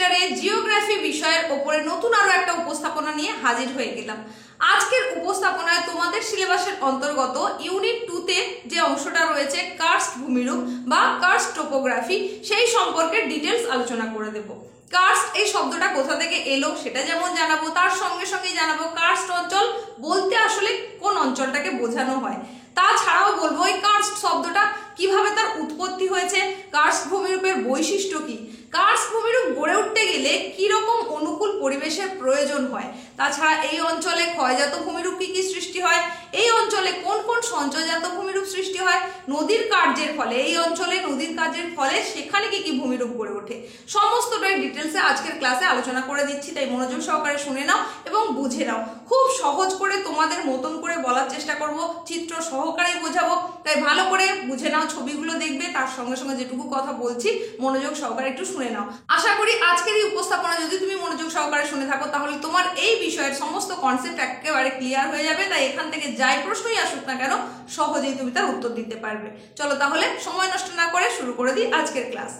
সেমিস্টারে জিওগ্রাফি বিষয়ের উপরে নতুন আরো একটা উপস্থাপনা নিয়ে হাজির হয়ে গেলাম। আজকের উপস্থাপনায় তোমাদের সিলেবাসের অন্তর্গত ইউনিট 2 তে যে অংশটা রয়েছে কার্স্ট ভূমিরূপ বা কার্স্ট টোপোগ্রাফি, সেই সম্পর্কে ডিটেলস আলোচনা করে দেব। কার্স্ট এই শব্দটা কোথা থেকে এলো সেটা যেমন জানাবো, তার সঙ্গে সঙ্গে জানাবো কার্স্ট অঞ্চল বলতে আসলে কোন অঞ্চলটাকে বোঝানো হয়। তাছাড়াও বলবো এই কার্স্ট শব্দটা কিভাবে তার উৎপত্তি হয়েছে, কার্স্ট ভূমিরূপের বৈশিষ্ট্য কি, কার্স্ট ভূমিরূপ গড়ে উঠতে গেলে কি রকম অনুকূল পরিবেশের প্রয়োজন হয়, তাছাড়া এই অঞ্চলে ক্ষয়জাত ভূমিরূপ কি কি সৃষ্টি হয়, এই অঞ্চলে কোন কোন সঞ্চয়জাত ভূমিরূপ সৃষ্টি হয়, নদীর কার্যের ফলে এই অঞ্চলে নদীর কার্যের ফলে সেখানে কি কি ভূমিরূপ গড়ে ওঠে, সমস্তটাই ডিটেলসে আজকের ক্লাসে আলোচনা করে দিচ্ছি। তাই মনোযোগ সহকারে শুনে নাও এবং বুঝে নাও। খুব সহজ করে তোমাদের মতন করে বলার চেষ্টা করব, চিত্র সহকারে বোঝাবো, তাই ভালো করে বুঝে নাও, ছবিগুলো দেখবে, তার সঙ্গে সঙ্গে যেটুকু কথা বলছি মনোযোগ সহকারে একটু শুনে নাও। আশা করি আজকের এই উপস্থাপনা যদি তুমি মনোযোগ সহকারে শুনে থাকো তাহলে তোমার এই বিষয়ের সমস্ত কনসেপ্ট একেবারে ক্লিয়ার হয়ে যাবে। তাই এখান থেকে যাই প্রশ্নই আসুক না কেন সহজেই তুমি তার উত্তর দিতে পারবে। চলো তাহলে সময় নষ্ট না করে শুরু করে দিই আজকের ক্লাস।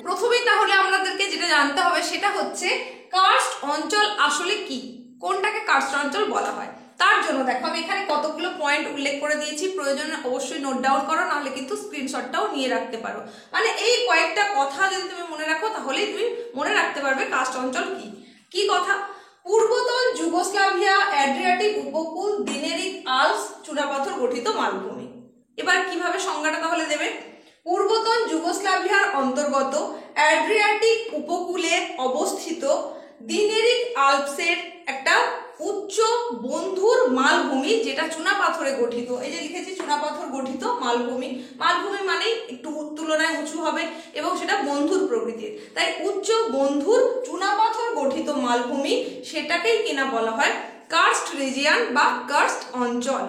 প্রথমেই তাহলে আমাদেরকে যেটা জানতে হবে সেটা হচ্ছে কার্স্ট অঞ্চল আসলে কি, কোনটাকে কার্স্ট অঞ্চল বলা হয়। তার জন্য দেখো আমি এখানে কতগুলো পয়েন্ট উল্লেখ করে দিয়েছি, প্রয়োজনে অবশ্যই নোট ডাউন করো, নাহলে কিন্তু স্ক্রিনশটটাও নিয়ে রাখতে পারো। মানে এই কয়েকটা কথা যদি তুমি মনে রাখো তাহলেই তুমি মনে রাখতে পারবে কার্স্ট অঞ্চল কি। কি কথা? পূর্বতন যুগোস্লাভিয়া, অ্যাড্রিয়াটিক উপকূল, দিনেরিক আল্পস, চুনাপাথর গঠিত মালভূমি। এবার কিভাবে সংজ্ঞাটা তাহলে দেবে? পূর্বতন যুগোস্লাভিয়ার অন্তর্গত অ্যাড্রিয়াটিক উপকূলে অবস্থিত দিনেরিক আল্পসের একটা উচ্চ বন্ধুর মালভূমি, যেটা চুনাপাথরে গঠিত। এই যে লিখেছি চুনাপাথর গঠিত মালভূমি, মালভূমি মানেই একটু তুলনায় উঁচু হবে এবং সেটা বন্ধুর প্রকৃতির, তাই উচ্চ বন্ধুর চুনাপাথর গঠিত মালভূমি, সেটাকেই কিনা বলা হয় কার্স্ট রিজিয়ন বা কার্স্ট অঞ্চল।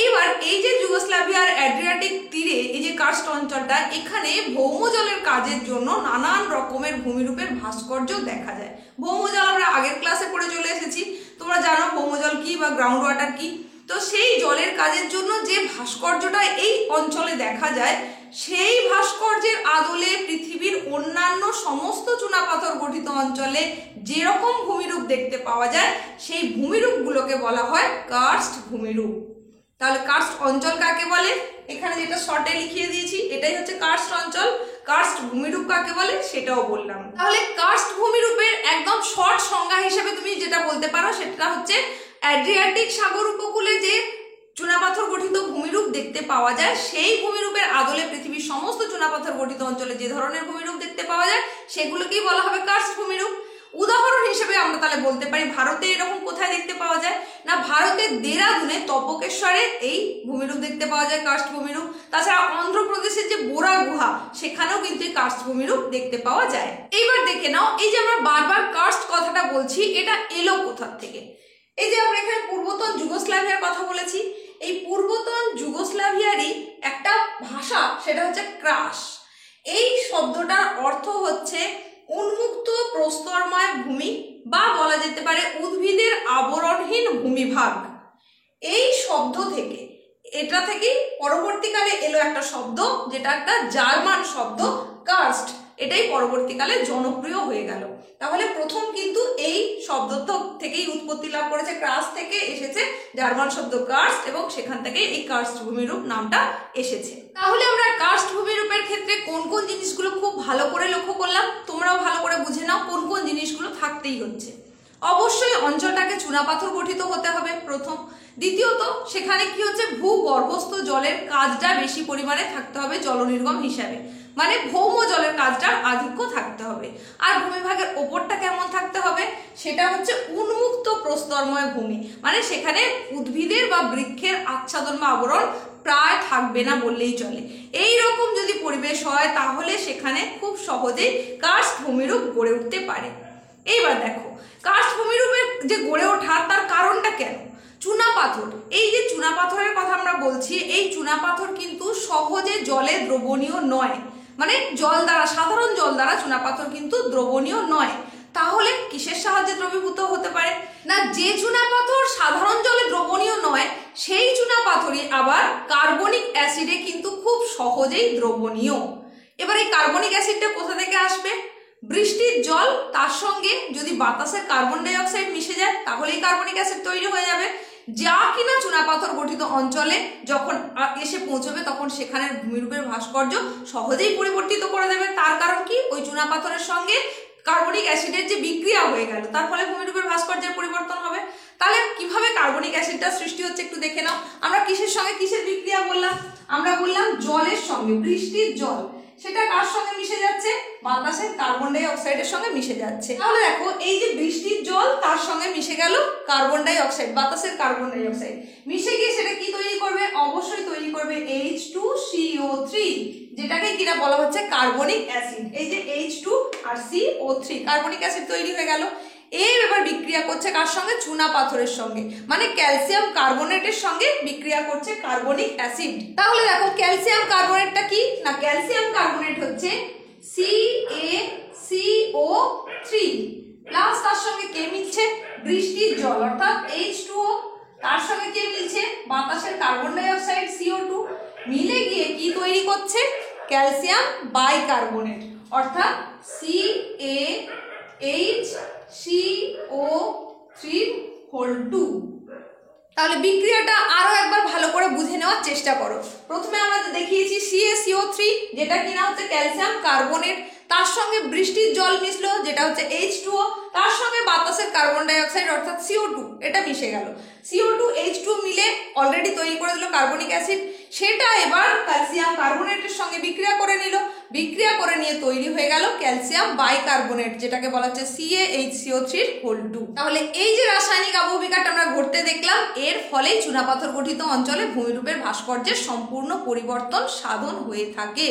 এইবার এই যে যুগোস্লাভিয়ার অ্যাড্রিয়াটিক তীরে এই যে কার্স্ট অঞ্চলটা, এখানে ভৌমজলের কাজের জন্য নানান রকমের ভূমিরূপের ভাস্কর্য দেখা যায়। ভৌমজল আমরা আগের ক্লাসে পড়ে চলে এসেছি, তোমরা জানো ভৌমজল কি বা গ্রাউন্ড ওয়াটার কি। তো সেই জলের কাজের জন্য যে ভাস্কর্যটা এই অঞ্চলে দেখা যায়, সেই ভাস্কর্যের আদলে পৃথিবীর অন্যান্য সমস্ত চুনাপাথর গঠিত অঞ্চলে যেরকম ভূমিরূপ দেখতে পাওয়া যায়, সেই ভূমিরূপগুলোকে বলা হয় কার্স্ট ভূমিরূপ। তাহলে কার্স্ট অঞ্চল কাকে বলে? এখানে যেটা শর্টে লিখিয়ে দিয়েছি এটাই হচ্ছে কার্স্ট অঞ্চল। কার্স্ট ভূমিরূপ কাকে বলে সেটাও বললাম। তাহলে কার্স্ট ভূমিরূপের একদম শর্ট সংজ্ঞা হিসেবে তুমি যেটা বলতে পারো সেটা হচ্ছে অ্যাড্রিয়াটিক সাগর উপকূলে যে চুনাপাথর গঠিত ভূমিরূপ দেখতে পাওয়া যায়, সেই ভূমিরূপের আদলে পৃথিবীর সমস্ত চুনাপাথর গঠিত অঞ্চলে যে ধরনের ভূমিরূপ দেখতে পাওয়া যায় সেগুলোকেই বলা হবে কার্স্ট ভূমিরূপ। উদাহরণ হিসেবে আমরা তাহলে বলতে পারি ভারতে এরকম কোথায় দেখতে পাওয়া যায় না, ভারতের দেরাদুনে তপকেশ্বরে এই ভূমিরূপ দেখতে পাওয়া যায় কার্স্ট ভূমিরূপ। তাছাড়া অন্ধ্রপ্রদেশের যে বোরা গুহা সেখানেও কিন্তু এই কার্স্ট ভূমিরূপ দেখতে পাওয়া যায়। এইবার দেখে নাও, এই যে আমরা বারবার কার্স্ট কথাটা বলছি এটা এলো কোথা থেকে। এই যে আমরা এখানে পূর্বতন যুগোস্লাভিয়ার কথা বলেছি, এই পূর্বতন যুগোস্লাভিয়ারই একটা ভাষা, সেটা হচ্ছে ক্রাস। এই শব্দটার অর্থ হচ্ছে উন্মুক্ত প্রস্তরময় ভূমি বা বলা যেতে পারে উদ্ভিদের আবরণহীন ভূমিভাগ। এই শব্দ থেকে, এটা থেকে পরবর্তীকালে এলো একটা শব্দ যেটা একটা জার্মান শব্দ কার্স্ট, এটাই পরবর্তীকালে জনপ্রিয় হয়ে গেল। তাহলে প্রথম কিন্তু এই শব্দ থেকেই উৎপত্তি লাভ করেছে, ক্রাস থেকে এসেছে জার্মান শব্দ কার্স্ট এবং সেখান থেকে এই কার্স্ট ভূমিরূপ নামটা এসেছে। তাহলে আমরা কার্স্ট ভূমিরূপের ক্ষেত্রে কোন কোন জিনিসগুলো খুব ভালো করে লক্ষ্য করলাম, তোমরাও ভালো করে বুঝে নাও কোন কোন জিনিসগুলো থাকতেই হচ্ছে। অবশ্যই অঞ্চলটাকে চুনাপাথর গঠিত হতে হবে প্রথম। দ্বিতীয়ত সেখানে কি হচ্ছে ভূগর্ভস্থ জলের কাজটা বেশি পরিমাণে থাকতে হবে জলনির্গম হিসাবে, মানে ভৌম জলের কাজটার আধিক্য থাকতে হবে। আর ভূমিভাগের ওপরটা কেমন থাকতে হবে, সেটা হচ্ছে উন্মুক্ত প্রস্তরময় ভূমি, মানে সেখানে উদ্ভিদের বা বৃক্ষের আচ্ছাদন বা আবরণ প্রায় থাকবে না বললেই চলে। এই রকম যদি পরিবেশ হয় তাহলে সেখানে খুব সহজেই কার্স্ট ভূমিরূপ গড়ে উঠতে পারে। এইবার দেখো কার্স্ট ভূমিরূপের যে গড়ে ওঠা তার কারণটা কেন? চুনাপাথর, এই যে চুনাপাথরের কথা আমরা বলছি, এই চুনাপাথর কিন্তু সহজে জলে দ্রবণীয় নয়, মানে জল দ্বারা, সাধারণ জল দ্বারা চুনাপাথর কিন্তু দ্রবণীয় নয়। তাহলে কিসের সাহায্যে দ্রবীভূত হতে পারে না, যে চুনাপাথর সাধারণ জলে দ্রবণীয় নয় সেই চুনাপাথরই আবার কার্স্ট সহজেই দ্রবণীয়। এবার এই কার্বনিক অ্যাসিডটা কোথা থেকে আসবে? বৃষ্টির জল তার সঙ্গে যদি বাতাসের কার্বন ডাই অক্সাইড মিশে যায় তাহলেই কার্বনিক অ্যাসিড তৈরি হয়ে যাবে, যা কিনা চুনাপাথর গঠিত অঞ্চলে যখন এসে পৌঁছবে তখন সেখানের ভূমিরূপের ভাস্কর্য সহজেই পরিবর্তিত করে দেবে। তার কারণ কি? ওই চুনাপাথরের সঙ্গে কার্বনিক অ্যাসিডের যে বিক্রিয়া হয়ে গেল তার ফলে ভূমিরূপের ভাস্কর্যের পরিবর্তন হবে। তাহলে কিভাবে কার্বনিক অ্যাসিডটা সৃষ্টি হচ্ছে একটু দেখে নাও। আমরা কিসের সঙ্গে কিসের বিক্রিয়া বললাম? আমরা বললাম জলের সঙ্গে, বৃষ্টির জল সেটা কার সঙ্গে মিশে যাচ্ছে? বাতাসের কার্বন ডাই অক্সাইডের সঙ্গে মিশে যাচ্ছে। তাহলে দেখো এই যে বৃষ্টির জল তার সঙ্গে মিশে গেল কার্বন ডাই অক্সাইড, বাতাসের কার্বন ডাই অক্সাইড মিশে গিয়ে সেটা কি তৈরি করবে? অবশ্যই তৈরি করবে H2CO3, যেটাকে কিনা বলা হচ্ছে কার্বনিক অ্যাসিড। এই যে H2 আর CO3 কার্বনিক অ্যাসিড তৈরি হয়ে গেল। এর এবার বিক্রিয়া করছে কার সঙ্গে? চুনা পাথরের সঙ্গে, মানে ক্যালসিয়াম কার্বনেটের সঙ্গে বিক্রিয়া করছে কার্বনিক অ্যাসিড। তাহলে দেখো ক্যালসিয়াম কার্বনেটটা কি না, ক্যালসিয়াম কার্বনেট হচ্ছে CaCO3 প্লাস তার সঙ্গে কে মিলছে? বৃষ্টির জল অর্থাৎ H2O, তার সঙ্গে কে মিলছে? বাতাসের কার্বন ডাই অক্সাইড CO2, মিলে গিয়ে কি তৈরি করছে? ক্যালসিয়াম বাইকার্বনেট অর্থাৎ CaHCO3(2). তাহলে বিক্রিয়াটা আরো একবার ভালো করে বুঝে নেওয়ার চেষ্টা করো। প্রথমে আমরা দেখিয়েছি CaCO3 যেটা কিনা হচ্ছে ক্যালসিয়াম কার্বনেট, তার সঙ্গে বৃষ্টির জল মিশলো যেটা হচ্ছে H2O, তার সঙ্গে বাতাসের কার্বন ডাই অক্সাইড অর্থাৎ CO2 এটা মিশে গেল। CO2 H2 মিলে অলরেডি তৈরি করে দিল কার্বনিক অ্যাসিড, সেটা এবার ক্যালসিয়াম কার্বনেটের সঙ্গে বিক্রিয়া করে নিল, বিক্রিয়া করে নিয়ে তৈরি হয়ে গেল ক্যালসিয়াম বাইকার্বনেট যেটাকে বলা হচ্ছে CaHCO3(2). তাহলে এই যে রাসায়নিক আবহবিকারটা আমরা ঘটতে দেখলাম, এর ফলেই চুনাপাথর গঠিত অঞ্চলে ভূমিরূপের ভাস্কর্যের সম্পূর্ণ পরিবর্তন সাধন হয়ে থাকে।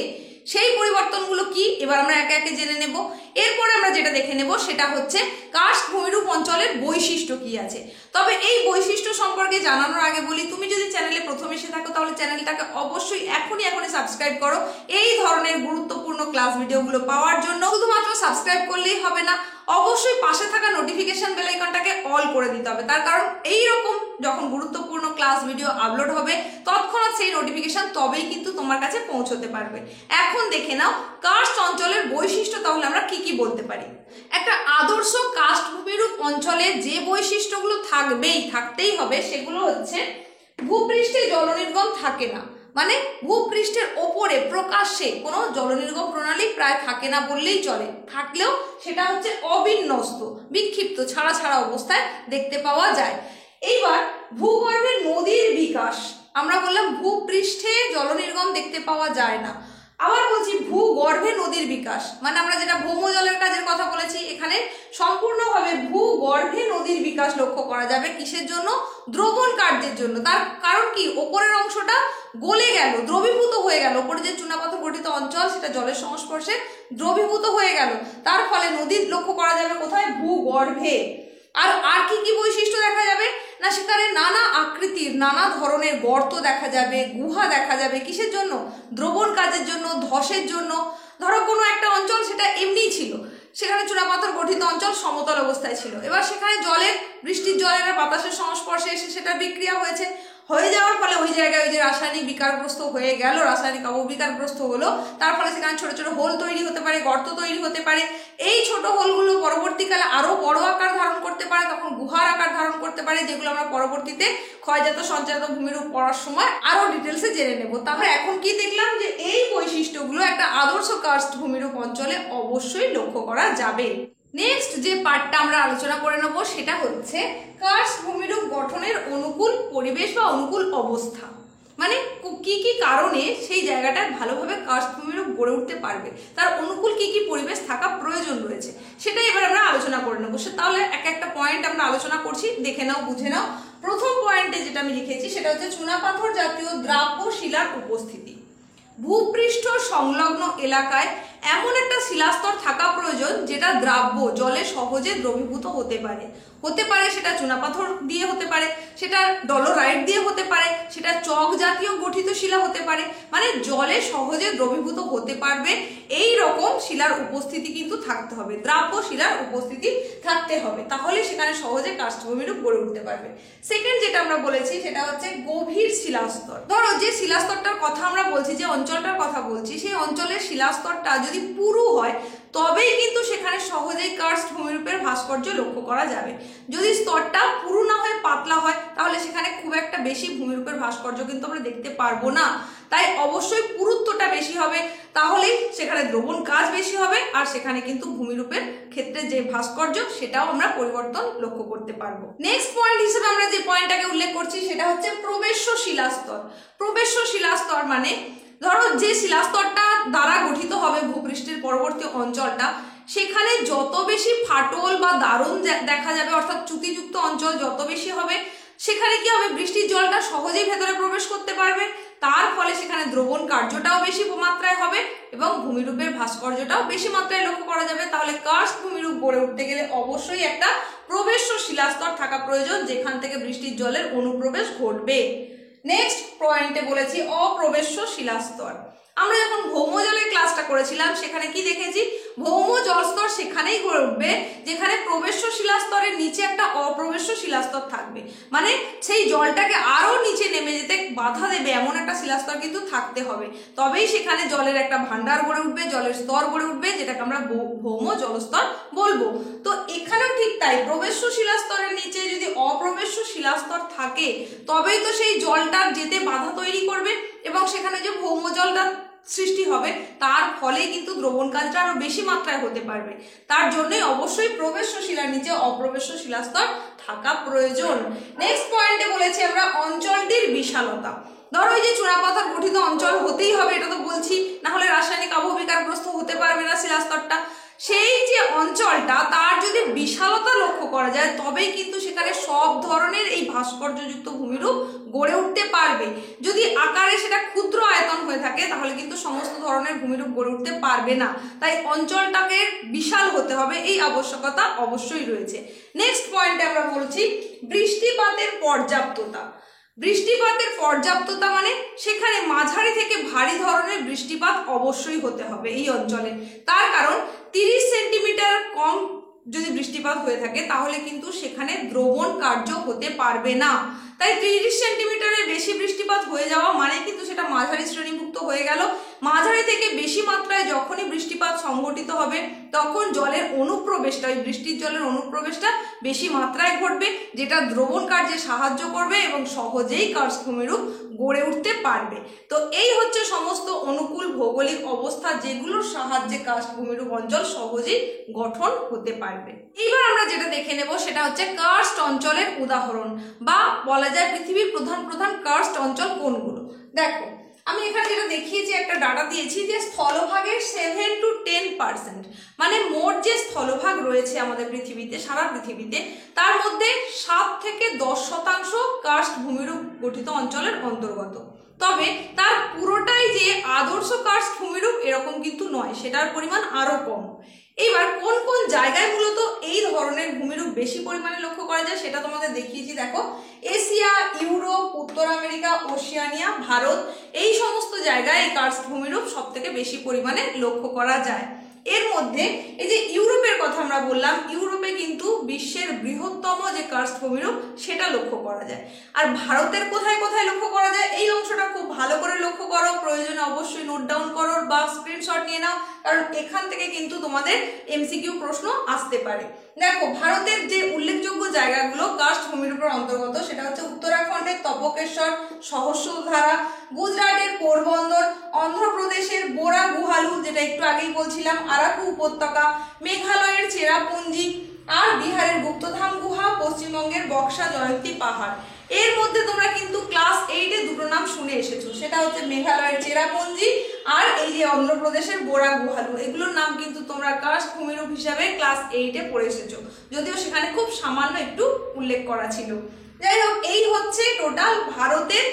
সেই পরিবর্তনগুলো কি এবার আমরা একে একে জেনে নেব। এরপরে আমরা যেটা দেখে নেব সেটা হচ্ছে কার্স্ট ভূমিরূপ অঞ্চলের বৈশিষ্ট্য কি আছে। তবে এই বৈশিষ্ট্য সম্পর্কে জানানোর আগে বলি, তুমি যদি চ্যানেলে প্রথম এসে থাকো তাহলে চ্যানেলটাকে অবশ্যই এখনই সাবস্ক্রাইব করো এই ধরনের গুরুত্বপূর্ণ ক্লাস ভিডিওগুলো পাওয়ার জন্য। শুধুমাত্র সাবস্ক্রাইব করলেই হবে না, অবশ্যই পাশে থাকা নোটিফিকেশন বেল আইকনটাকে অল করে দিতে হবে। তার কারণ এই রকম যখন গুরুত্বপূর্ণ ক্লাস ভিডিও আপলোড হবে তৎক্ষণাৎ সেই নোটিফিকেশন তবেই কিন্তু তোমার কাছে পৌঁছতে পারবে। এখন দেখে নাও কার্স্ট অঞ্চলের বৈশিষ্ট্য তাহলে আমরা কি কি বলতে পারি। একটা আদর্শ কার্স্ট ভূমিরূপ অঞ্চলে যে বৈশিষ্ট্যগুলো থাকতেই হবে সেগুলো হচ্ছে ভূপৃষ্ঠে জলনির্গম থাকে না, মানে ভূপৃষ্ঠের ওপরে প্রকাশ্যে কোনো জলনির্গম প্রণালী প্রায় থাকে না বললেই চলে, থাকলেও সেটা হচ্ছে অবিন্যস্ত, বিক্ষিপ্ত ছাড়া ছাড়া অবস্থায় দেখতে পাওয়া যায়। এইবার ভূগর্ভে নদীর বিকাশ, আমরা বললাম ভূপৃষ্ঠে জলনির্গম দেখতে পাওয়া যায় না, আবার বলছি ভূগর্ভে নদীর বিকাশ, মানে আমরা যেটা ভৌমজলের কাজের কথা বলেছি এখানে সম্পূর্ণভাবে ভূগর্ভে নদীর বিকাশ লক্ষ্য করা যাবে। কিসের জন্য? দ্রবণ কার্যের জন্য। তার কারণ কি? ওপরের অংশটা গলে গেল, দ্রবীভূত হয়ে গেল, ওপরে যে চুনাপাথর গঠিত অঞ্চল সেটা জলের সংস্পর্শে দ্রবীভূত হয়ে গেল, তার ফলে নদী লক্ষ্য করা যাবে কোথায়? ভূগর্ভে। আর কি কি বৈশিষ্ট্য দেখা যাবে না, সেখানে নানা আকৃতির নানা ধরনের গর্ত দেখা যাবে, গুহা দেখা যাবে। কিসের জন্য? দ্রবণ কাজের জন্য, ধসের জন্য। ধরো কোনো একটা অঞ্চল সেটা এমনিই ছিল, সেখানে চুনাপাথর গঠিত অঞ্চল সমতল অবস্থায় ছিল, এবার সেখানে বৃষ্টির জলের বাতাসের সংস্পর্শে এসে সেটা বিক্রিয়া হয়ে যাওয়ার ফলে ওই জায়গায় ওই যে রাসায়নিক বিকারগ্রস্ত হয়ে গেল, রাসায়নিক অববিকারগ্রস্ত হলো, তার ফলে সেখানে ছোট ছোট হোল তৈরি হতে পারে, গর্ত তৈরি হতে পারে। এই ছোট হোলগুলো পরবর্তীকালে আরো বড় আকার ধারণ করতে পারে, তখন গুহার আকার ধারণ করতে পারে, যেগুলো আমরা পরবর্তীতে ক্ষয়জাত সঞ্চয়জাত ভূমিরূপ পড়ার সময় আরো ডিটেলসে জেনে নেব। তাহলে এখন কি দেখলাম যে এই বৈশিষ্ট্যগুলো একটা আদর্শ কার্স্ট ভূমিরূপ অঞ্চলে অবশ্যই লক্ষ্য করা যাবে। নেক্সট যে পার্টটা আমরা আলোচনা করে নেব সেটা হচ্ছে কার্স্ট ভূমিরূপ গঠনের অনুকূল পরিবেশ বা অনুকূল অবস্থা, মানে কি কি কারণে সেই জায়গাটা ভালোভাবে কার্স্ট ভূমিরূপ গড়ে উঠতে পারবে, তার অনুকূল কি কি পরিবেশ থাকা প্রয়োজন রয়েছে সেটাই এবার আমরা আলোচনা করে নেবো। তাহলে একটা পয়েন্ট আমরা আলোচনা করছি, দেখে নাও, বুঝে নাও। প্রথম পয়েন্টে যেটা আমি লিখেছি সেটা হচ্ছে চুনাপাথর জাতীয় দ্রাব্য শিলার উপস্থিতি। ভূপৃষ্ঠ সংলগ্ন এলাকায় এমন একটা শিলাস্তর থাকা প্রয়োজন যেটা দ্রাব্য, জলে সহজে দ্রবীভূত হতে পারে। সেটা চুনাপাথর দিয়ে হতে পারে, সেটা ডলোরাইট দিয়ে হতে পারে, সেটা চক জাতীয় গঠিত শিলা হতে পারে, মানে জলে সহজে দ্রবীভূত হতে পারবে এই রকম শিলার উপস্থিতি কিন্তু থাকতে হবে, দ্রাব্য শিলার উপস্থিতি থাকতে হবে, তাহলে সেখানে সহজে কার্স্ট ভূমিরূপ গড়ে উঠতে পারবে। সেকেন্ড যেটা আমরা বলেছি সেটা হচ্ছে গভীর শিলাস্তর। ধরো যে শিলাস্তরটার কথা আমরা বলছি, যে অঞ্চলটার কথা বলছি, সেই অঞ্চলের শিলাস্তরটা যদি পুরু হয় তবেই কিন্তু সেখানে সহজেই কার্স্ট ভূমিরূপের ভাস্কর্য লক্ষ্য করা যাবে। যদি স্তরটা পুরু না হয়ে পাতলা হয় তাহলে সেখানে খুব একটা বেশি ভূমিরূপের ভাস্কর্য কিন্তু আমরা দেখতে পারবো না। তাই অবশ্যই পুরুত্বটা বেশি হবে, তাহলেই সেখানে দ্রবণ কাজ বেশি হবে, আর সেখানে কিন্তু ভূমিরূপের ক্ষেত্রে যে ভাস্কর্য সেটাও আমরা পরিবর্তন লক্ষ্য করতে পারবো। নেক্সট পয়েন্ট হিসেবে আমরা যে পয়েন্টটাকে উল্লেখ করছি সেটা হচ্ছে প্রবেশ্য শিলাস্তর। প্রবেশ্য শিলাস্তর মানে ধরো যে শিলাস্তরটা দ্বারা গঠিত হবে ভূপৃষ্ঠের পরবর্তী অঞ্চলটা, সেখানে যত বেশি ফাটল বা দারুণ দেখা যাবে, অর্থাৎ চ্যুতিযুক্ত অঞ্চল যত বেশি হবে, সেখানে কি হবে, বৃষ্টির জলটা সহজেই ভেতরে প্রবেশ করতে পারবে, তার ফলে সেখানে দ্রবণ কার্যটাও বেশি মাত্রায় হবে এবং ভূমিরূপের ভাস্কর্যটাও বেশি মাত্রায় লক্ষ্য করা যাবে। তাহলে কার্স্ট ভূমিরূপ গড়ে উঠতে গেলে অবশ্যই একটা প্রবেশ্য শিলাস্তর থাকা প্রয়োজন, যেখান থেকে বৃষ্টির জলের অনুপ্রবেশ ঘটবে। নেক্সট পয়েন্টে বলেছি অপ্রবেশ্য শিলাস্তর। আমরা যখন ভৌম জলের ক্লাসটা করেছিলাম সেখানে কি দেখেছি, ভৌম জলস্তর সেখানেই গড়ে উঠবে যেখানে প্রবেশ্য শিলাস্তরের নিচে একটা অপ্রবেশ্য শিলাস্তর থাকবে, মানে সেই জলটাকে আরো নিচে নেমে যেতে বাধা দেবে এমন একটা শিলাস্তর কিন্তু থাকতে হবে, তবেই সেখানে জলের একটা ভান্ডার গড়ে উঠবে, জলের স্তর গড়ে উঠবে, যেটাকে আমরা ভৌম জলস্তর বলবো। তো এখানেও ঠিক তাই, প্রবেশ্য শিলাস্তরের নিচে যদি অপ্রবেশ্য শিলাস্তর থাকে তবেই তো সেই জলটার যেতে বাধা তৈরি করবে এবং সেখানে যে ভৌম জলটা সৃষ্টি হবে তার ফলে কিন্তু দ্রবণ কাজটা আরো বেশি মাত্রায় হতে পারবে। তার জন্যই অবশ্যই প্রবেশ্য শিলার নিচে অপ্রবেশ্য শিলাস্তর থাকা প্রয়োজন। নেক্সট পয়েন্টে বলেছি আমরা অঞ্চলটির বিশালতা। ধরো এই যে চুনাপাথর গঠিত অঞ্চল হতেই হবে, এটা তো বলছি, না হলে রাসায়নিক আবহবিকারগ্রস্ত হতে পারবে না শিলাস্তরটা। সেই যে অঞ্চলটা তার যদি বিশালতা লক্ষ্য করা যায় তবেই কিন্তু সেখানে সব ধরনের এই ভাস্কর্যযুক্ত ভূমিরূপ গড়ে উঠতে পারবে। যদি আকারে সেটা ক্ষুদ্র আয়তন হয়ে থাকে তাহলে কিন্তু সমস্ত ধরনের ভূমিরূপ গড়ে উঠতে পারবে না, তাই অঞ্চলটাকে বিশাল হতে হবে, এই আবশ্যকতা অবশ্যই রয়েছে। নেক্সট পয়েন্টে আমরা বলছি বৃষ্টিপাতের পর্যাপ্ততা। বৃষ্টিপাতের পর্যাপ্ততা মানে সেখানে মাঝারি থেকে ভারী ধরনের বৃষ্টিপাত অবশ্যই হতে হবে এই অঞ্চলে। তার কারণ 30 সেন্টিমিটার কম যদি বৃষ্টিপাত হয়ে থাকে তাহলে কিন্তু সেখানে দ্রবণ কার্য হতে পারবে না। তাই 30 সেন্টিমিটারের বেশি বৃষ্টিপাত হয়ে যাওয়া মানে কিন্তু সেটা মাঝারি শ্রেণীভুক্ত হয়ে গেল। মাঝারি থেকে বেশি মাত্রায় যখনই বৃষ্টিপাত সংঘটিত হবে তখন জলের অনুপ্রবেশটা, ওই বৃষ্টির জলের অনুপ্রবেশটা বেশি মাত্রায় ঘটবে, যেটা দ্রবণ কার্যে সাহায্য করবে এবং সহজেই কার্স্ট ভূমিরূপ গড়ে উঠতে পারবে। তো এই হচ্ছে সমস্ত অনুকূল ভৌগোলিক অবস্থা যেগুলোর সাহায্যে কার্স্ট ভূমিরূপ অঞ্চল সহজেই গঠন হতে পারবে। এবার আমরা যেটা দেখে নেব সেটা হচ্ছে কার্স্ট অঞ্চলের উদাহরণ, বা বলা যায় পৃথিবীর প্রধান প্রধান কার্স্ট অঞ্চল কোনগুলো। দেখো আমি এখানে যেটা দেখিয়েছি, একটা ডাটা দিয়েছি যে স্থলভাগের 7 to 10%, মানে মোট যে স্থলভাগ রয়েছে আমাদের পৃথিবীতে, সারা পৃথিবীতে, তার মধ্যে 7 থেকে 10% কার্স্ট ভূমিরূপ গঠিত অঞ্চলের অন্তর্গত। তবে তার পুরোটাই যে আদর্শ কার্স্ট ভূমিরূপ এরকম কিন্তু নয়, সেটার পরিমাণ আরো কম। এবার কোন কোন জায়গায় মূলত এই ধরনের ভূমিরূপ বেশি পরিমাণে লক্ষ্য করা যায় সেটা তোমাদের দেখিয়েছি। দেখো এশিয়া, ইউরোপ, উত্তর আমেরিকা, ওশিয়ানিয়া, ভারত, এই সমস্ত জায়গায় এই কার্স্ট ভূমিরূপ সব থেকে বেশি পরিমাণে লক্ষ্য করা যায়। এর মধ্যে এই যে ইউরোপের কথা আমরা বললাম, ইউরোপে কিন্তু বিশ্বের বৃহত্তম যে কার্স্ট ভূমিরূপ সেটা লক্ষ্য করা যায়। আর ভারতের কোথায় কোথায় লক্ষ্য করা যায় এই অংশটা খুব ভালো করে লক্ষ্য করো, প্রয়োজনে অবশ্যই নোট ডাউন করো বা স্ক্রিনশট নিয়ে নাও, কারণ এখান থেকে কিন্তু তোমাদের এমসিকিউ প্রশ্ন আসতে পারে। দেখো ভারতের যে উল্লেখযোগ্য জায়গাগুলো কার্স্ট ভূমিরূপের অন্তর্গত সেটা হচ্ছে উত্তরাখণ্ডের তপকেশ্বর, সহস্রধারা, গুজরাটের পোরবন্দর, অন্ধ্রপ্রদেশের বোরা গুহালু, যেটা একটু আগেই বলছিলাম, আরাকু উপত্যকা, মেঘালয়ের চেরাপুঞ্জি, আর বিহারের গুপ্তধাম গুহা, পশ্চিমবঙ্গের বক্সা জয়ন্তী পাহাড়। এর মধ্যে তোমরা কিন্তু ক্লাস 8-এ দুটো নাম শুনে এসেছো, সেটা হচ্ছে মেঘালয়ের চেরাপুঞ্জি আর এই যে অন্ধ্রপ্রদেশের বোরা গুহালু। এগুলোর নাম কিন্তু তোমরা কার্স্ট ভূমিরূপ হিসাবে ক্লাস 8-এ পড়ে এসেছো, যদিও সেখানে খুব সামান্য একটু উল্লেখ করা ছিল। যাই হোক, এই হচ্ছে টোটাল ভারতের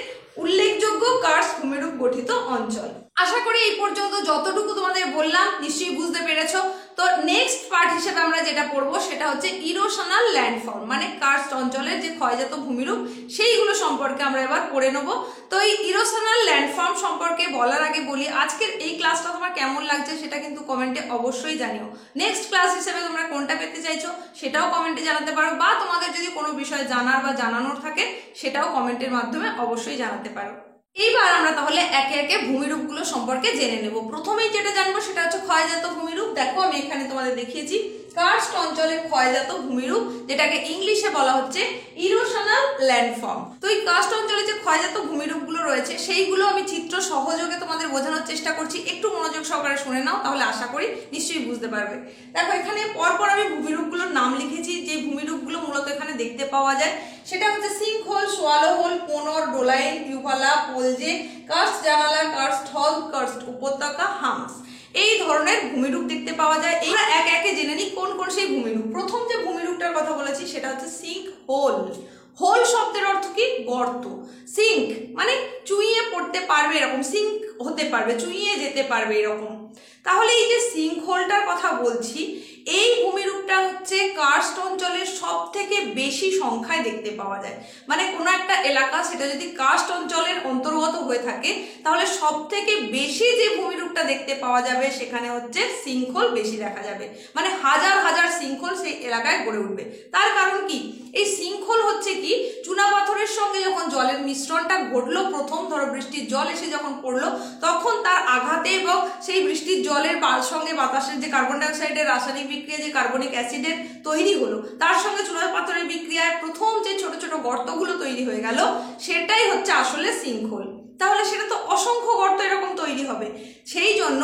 উল্লেখযোগ্য কার্স্ট ভূমিরূপ গঠিত অঞ্চল। আশা করি এই পর্যন্ত যতটুকু তোমাদের বললাম নিশ্চয়ই বুঝতে পেরেছো। তো তো নেক্সট পার্ট হিসেবে আমরা যেটা পড়বো সেটা হচ্ছে ইরোশনাল ল্যান্ডফর্ম, মানে কার্স্ট অঞ্চলের যে ক্ষয়জাত ভূমিরূপ সেইগুলো সম্পর্কে আমরা এবার পড়ে নেবো। তো এই ইরোশনাল ল্যান্ডফর্ম সম্পর্কে বলার আগে বলি, আজকের এই ক্লাসটা তোমার কেমন লাগছে সেটা কিন্তু কমেন্টে অবশ্যই জানিও। নেক্সট ক্লাস হিসেবে তোমরা কোনটা পেতে চাইছো সেটাও কমেন্টে জানাতে পারো, বা তোমাদের যদি কোনো বিষয় জানার বা জানানোর থাকে সেটাও কমেন্টের মাধ্যমে অবশ্যই জানাতে পারো। এইবার আমরা তাহলে একে একে ভূমিরূপগুলো সম্পর্কে জেনে নেব। প্রথমেই যেটা জানবো সেটা হচ্ছে ক্ষয়জাত ভূমিরূপ। দেখো আমি এখানে তোমাদের দেখিয়েছি কার্স্ট অঞ্চলের ক্ষয়জাত ভূমিরূপ, যেটাকে ইংলিশে বলা হচ্ছে ইরোশনাল ল্যান্ডফর্ম। তো এই কার্স্ট অঞ্চলে যে ক্ষয়জাত ভূমিরূপগুলো রয়েছে সেইগুলো আমি চিত্র সহযোগে তোমাদের বোঝানোর চেষ্টা করছি, একটু মনোযোগ সহকারে শুনে নাও, তাহলে আশা করি নিশ্চয়ই বুঝতে পারবে। দেখো এখানে পরপর আমি ভূমিরূপগুলোর নাম লিখেছি, যে ভূমিরূপগুলো মূলত এখানে দেখতে পাওয়া যায় সেটা হচ্ছে sinkhole, swallow hole, ponor, doline, uvala, polje, karst জানালা, কার্স্ট হল, কার্স্ট উপত্যকা, হামস। এই ধরনের ভূমিরূপ দেখতে পাওয়া যায়। এবার এক একে জেনে নিই কোন কোন সেই ভূমিরূপ। প্রথম যে ভূমিরূপটার কথা বলেছি সেটা হচ্ছে সিঙ্ক হোল। হোল শব্দের অর্থ কি? গর্ত। সিঙ্ক মানে চুইয়ে পড়তে পারবে এরকম, সিঙ্ক হতে পারবে, চুইয়ে যেতে পারবে এরকম। তাহলে এই যে সিঙ্ক হোলটার কথা বলছি, এই ভূমিরূপটা হচ্ছে কার্স্ট অঞ্চলের সব থেকে বেশি সংখ্যায় দেখতে পাওয়া যায়। মানে কোনো একটা এলাকা সেটা যদি কার্স্ট অঞ্চলের অন্তর্গত হয়ে থাকে তাহলে সব থেকে বেশি যে ভূমিরূপটা দেখতে পাওয়া যাবে সেখানে হচ্ছে সিঙ্কহোল বেশি দেখা যাবে। মানে হাজার হাজার সিঙ্কহোল সেই এলাকায় গড়ে উঠবে। তার কারণ কি? এই সিঙ্কহোল হচ্ছে কি, চুনাপাথরের সঙ্গে যখন জলের মিশ্রণটা ঘটলো, প্রথম ধরো বৃষ্টির জল এসে যখন পড়লো, তখন তার আঘাতে এবং সেই বৃষ্টির জলের সঙ্গে বাতাসের যে কার্বন ডাইঅক্সাইডের রাসায়নিক বিক্রিয়া, যে কার্বনিক অ্যাসিডের তৈরি হলো, তার সঙ্গে চুনাপাথরের বিক্রিয়ায় প্রথম যে ছোট ছোট গর্তগুলো তৈরি হয়ে গেল সেটাই হচ্ছে আসলে সিঙ্কহোল। তাহলে সেটা তো অসংখ্য গর্ত এরকম তৈরি হবে। সেই জন্য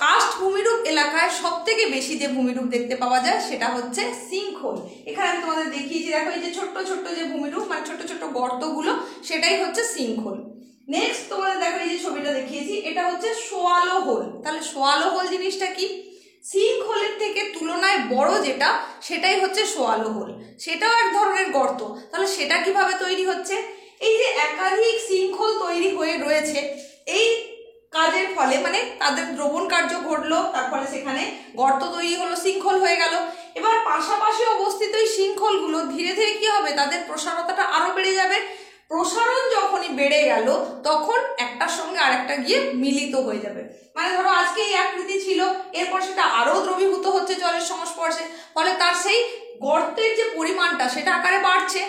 কার্স্ট ভূমিরূপ এলাকায় সব থেকে বেশি যে ভূমিরূপ দেখতে পাওয়া যায় সেটা হচ্ছে সিঙ্কহোল। এখানে আমি তোমাদের দেখিয়েছি, দেখো এই যে ছোট্ট ছোট্ট যে ভূমিরূপ, মানে ছোট্ট ছোট্ট গর্তগুলো, সেটাই হচ্ছে সিঙ্কহোল। নেক্সট তোমাদের দেখো এই যে ছবিটা দেখিয়েছি, এটা হচ্ছে সোয়ালো হোল। তাহলে সোয়ালো হোল জিনিসটা কি? সিঙ্কহোলের থেকে তুলনায় বড় যেটা সেটাই হচ্ছে সোয়ালো হোল, সেটাও এক ধরনের গর্ত। তাহলে সেটা কিভাবে তৈরি হচ্ছে? এই যে একাধিক সিঙ্কহোল তৈরি হয়ে রয়েছে, এই কাজের ফলে মানে তাদের দ্রবণ কার্য ঘটলো, তার ফলে সেখানে গর্ত তৈরি হলো, সিঙ্কহোল হয়ে গেল। এবার পাশাপাশি অবস্থিত এই সিঙ্কহোলগুলো ধীরে ধীরে কি হবে, তাদের প্রসারতাটা আরো বেড়ে যাবে। প্রসারণ যখনই বেড়ে গেল তখন একটার সঙ্গে আরেকটা গিয়ে মিলিত হয়ে যাবে। মানে ধরো আজকে এই আকৃতি ছিল, এরপর সেটা আরো দ্রবীভূত হচ্ছে জলের সংস্পর্শে, ফলে তার সেই গর্তের যে পরিমাণটা সেটা আকারে বাড়ছে,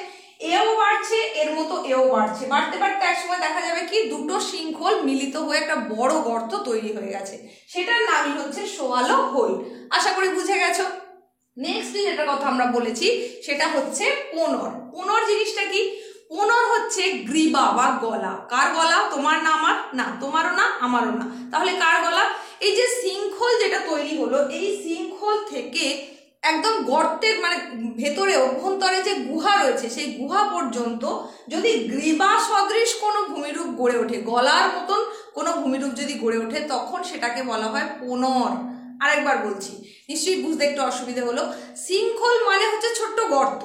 এও বাড়ছে, এর মতো এও বাড়ছে, বাড়তে বাড়তে একসময় দেখা যাবে কি দুটো সিঙ্কহোল মিলিত হয়ে একটা বড় গর্ত তৈরি হয়ে গেছে। সেটার নামই হচ্ছে সোয়ালো হোল। আশা করি বুঝে গেছো। নেক্সট যেটা কথা আমরা বলেছি সেটা হচ্ছে পোনর। পোনর জিনিসটা কি? পোনর হচ্ছে গ্রীবা বা গলা। কার গলা? তোমার না আমার? না, তোমারও না আমারও না। তাহলে কার গলা? এই যে সিঙ্কহোল যেটা তৈরি হলো, এই সিঙ্কহোল থেকে একদম গর্তের মানে ভেতরে অভ্যন্তরে যে গুহা রয়েছে সেই গুহা পর্যন্ত যদি গ্রীবা সদৃশ কোনো ভূমিরূপ গড়ে ওঠে, গলার মতন কোনো ভূমিরূপ যদি গড়ে ওঠে, তখন সেটাকে বলা হয় পোনর। আরেকবার বলছি, নিশ্চয়ই বুঝতে একটু অসুবিধা হলো। সিঙ্কহোল মানে হচ্ছে ছোট্ট গর্ত,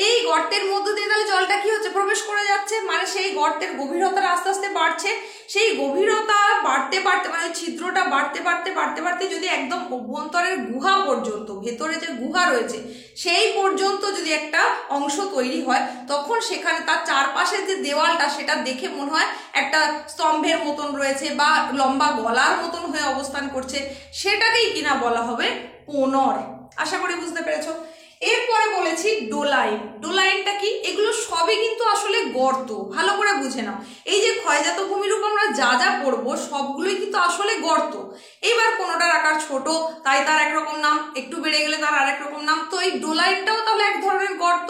এই গর্তের মধ্য দিয়ে তাহলে জলটা কি হচ্ছে, প্রবেশ করে যাচ্ছে, মানে সেই গর্তের গভীরতা আস্তে আস্তে বাড়ছে। সেই গভীরতা বাড়তে বাড়তে মানে ছিদ্রটা বাড়তে বাড়তে বাড়তে বাড়তে যদি একদম অভ্যন্তরের গুহা পর্যন্ত, ভেতরে যে গুহা রয়েছে সেই পর্যন্ত যদি একটা অংশ তৈরি হয়, তখন সেখানে তার চারপাশের যে দেওয়ালটা সেটা দেখে মনে হয় একটা স্তম্ভের মতন রয়েছে বা লম্বা গলার মতন হয়ে অবস্থান করছে, সেটাকেই কিনা বলা হবে পোনর। আশা করি বুঝতে পেরেছো। এরপরে বলেছি ডোলাইন। ডোলাইনটা কি? এগুলো সবই কিন্তু আসলে গর্ত, ভালো করে বুঝে নাও। এই যে ক্ষয়জাত ভূমিরূপ আমরা যা যা পড়বো সবগুলোই কিন্তু আসলে গর্ত। এবার কোনোটার আকার ছোট তাই তার একরকম নাম, একটু বেড়ে গেলে তার আরেক রকম নাম। তো এই ডোলাইনটাও তাহলে এক ধরনের গর্ত।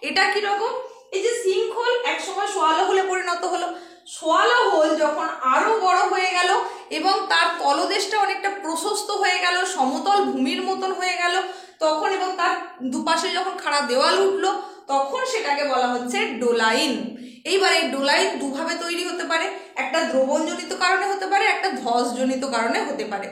এটা কিরকম? এই যে সিঙ্কহোল একসময় সোয়ালো হোলে পরিণত হলো, সোয়ালো হোল যখন আরো বড় হয়ে গেল এবং তার তলদেশটা অনেকটা প্রশস্ত হয়ে গেল, সমতল ভূমির মতন হয়ে গেল, তখন এবং তার দুপাশে যখন খাড়া দেওয়াল উঠলো, তখন সেটাকে বলা হচ্ছে ডোলাইন। এইবার এই ডোলাইন দুভাবে তৈরি হতে পারে, একটা দ্রবণজনিত কারণে হতে পারে, একটা ধসজনিত কারণে হতে পারে।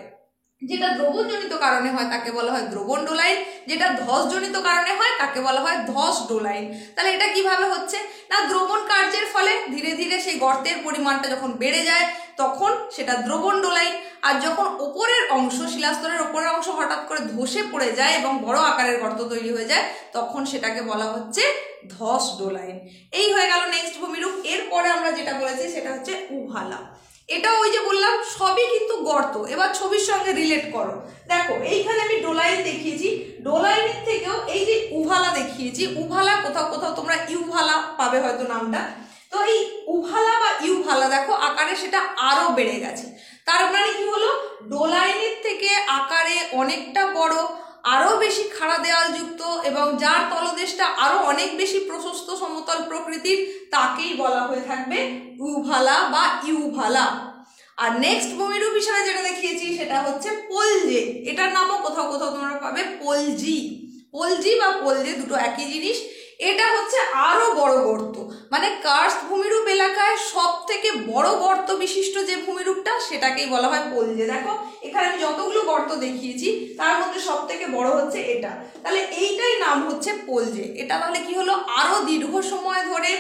যেটা দ্রবণজনিত কারণে হয় তাকে বলা হয় দ্রবণ ডোলাইন, যেটা ধসজনিত কারণে হয় তাকে বলা হয় ধস ডোলাইন। তাহলে এটা কিভাবে হচ্ছে না, দ্রবণ কার্যের ফলে ধীরে ধীরে সেই গর্তের পরিমাণটা যখন বেড়ে যায় তখন সেটা দ্রবণ ডোলাইন, আর যখন ওপরের অংশ শিলাস্তরের ওপরের অংশ হঠাৎ করে ধসে পড়ে যায় এবং বড় আকারের গর্ত তৈরি হয়ে যায় তখন সেটাকে বলা হচ্ছে ধস ডোলাইন। এই হয়ে গেল নেক্সট ভূমিরূপ। এরপরে আমরা যেটা বলেছি সেটা হচ্ছে উভালা। এটা ওই যে বললাম সবই কিন্তু গর্ত। এবার ছবির সঙ্গে রিলেট করো, দেখো এইখানে আমি ডোলাইন দেখিয়েছি, ডোলাইনের থেকেও এই যে উভালা দেখিয়েছি, উভালা কোথাও কোথাও তোমরা ইউভালা পাবে হয়তো নামটা। তো এই উভালা বা ইউভালা দেখো আকারে সেটা আরো বেড়ে গেছে, তার মানে কি হলো, ডোলাইনের থেকে আকারে অনেকটা বড়, আরো বেশি খাড়া দেওয়াল যুক্ত এবং যার তলদেশটা আরো অনেক বেশি প্রশস্ত সমতল প্রকৃতির, তাকেই বলা হয়ে থাকবে উভালা বা ইউভালা। আর নেক্সট ভূমিরূপ হিসেবে যেটা দেখিয়েছি সেটা হচ্ছে পোলজে। এটার নামও কোথাও কোথাও তোমরা পাবে পলজি। পলজি বা পোলজে দুটো একই জিনিস। এটা হচ্ছে আরো বড় গর্ত, মানে কার্স্ট ভূমিরূপ এলাকায় সব থেকে বড় গর্ত বিশিষ্ট যে ভূমিরূপটা সেটাকেই বলা হয় পোলজে। দেখো এখানে আমি যতগুলো গর্ত দেখিয়েছি তার মধ্যে সব থেকে বড় হচ্ছে এটা, তাহলে এইটাই নাম হচ্ছে পোলজে। এটা তাহলে কি হলো, আরো দীর্ঘ সময় ধরে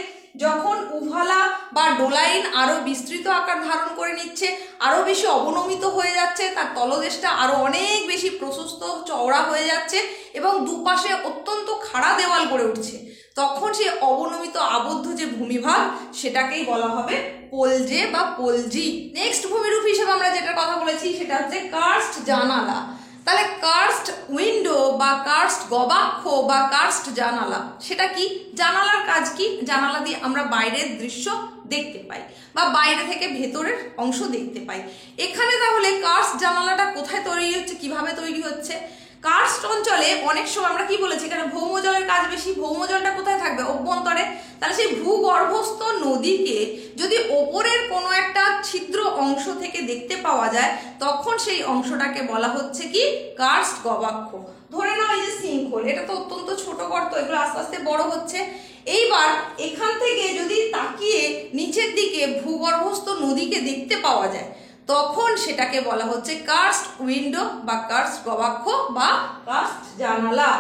যখন উভালা বা ডোলাইন আরো বিস্তৃত আকার ধারণ করে নিচ্ছে, আরো বেশি অবনমিত হয়ে যাচ্ছে, তার তলদেশটা আরো অনেক বেশি প্রশস্ত চওড়া হয়ে যাচ্ছে এবং দুপাশে অত্যন্ত খাড়া দেওয়াল গড়ে উঠছে, তখন সেই অবনমিত আবদ্ধ যে ভূমিভাগ সেটাকেই বলা হবে পোলজে বা পোলজি। নেক্সট ভূমিরূপ হিসেবে আমরা যেটার কথা বলেছি সেটা হচ্ছে কার্স্ট জানালা। তাহলে কার্স্ট উইন্ডো বা কার্স্ট গবাক্ষ বা কার্স্ট জানালা, সেটা কি, জানালার কাজ কি, জানালা দিয়ে আমরা বাইরের দৃশ্য দেখতে পাই বা বাইরে থেকে ভেতরের অংশ দেখতে পাই। এখানে তাহলে কার্স্ট জানালাটা কোথায় তৈরি হচ্ছে, কিভাবে তৈরি হচ্ছে, কার্স্ট অঞ্চলে অনেক সময় আমরা কি বলেছি এখানে ভৌমজলের কাজ বেশি, ভৌমজলটা কোথায় থাকবে, অভ্যন্তরে। তাহলে সেই ভূগর্ভস্থ নদীকে যদি ওপরের কোনো একটা ছিদ্র অংশ থেকে দেখতে পাওয়া যায় তখন সেই অংশটাকে বলা হচ্ছে কি কার্স্ট গবাক্ষ। ধরে নাও এই যে সিঙ্কহোল, এটা তো অত্যন্ত ছোট গর্ত, এগুলো আস্তে আস্তে বড় হচ্ছে। এইবার এখান থেকে যদি তাকিয়ে নিচের দিকে ভূগর্ভস্থ নদীকে দেখতে পাওয়া যায় তখন সেটাকে বলা হচ্ছে কার্স্ট উইন্ডো বা কার্স্ট গবাক্ষ বা কার্স্ট জানালা।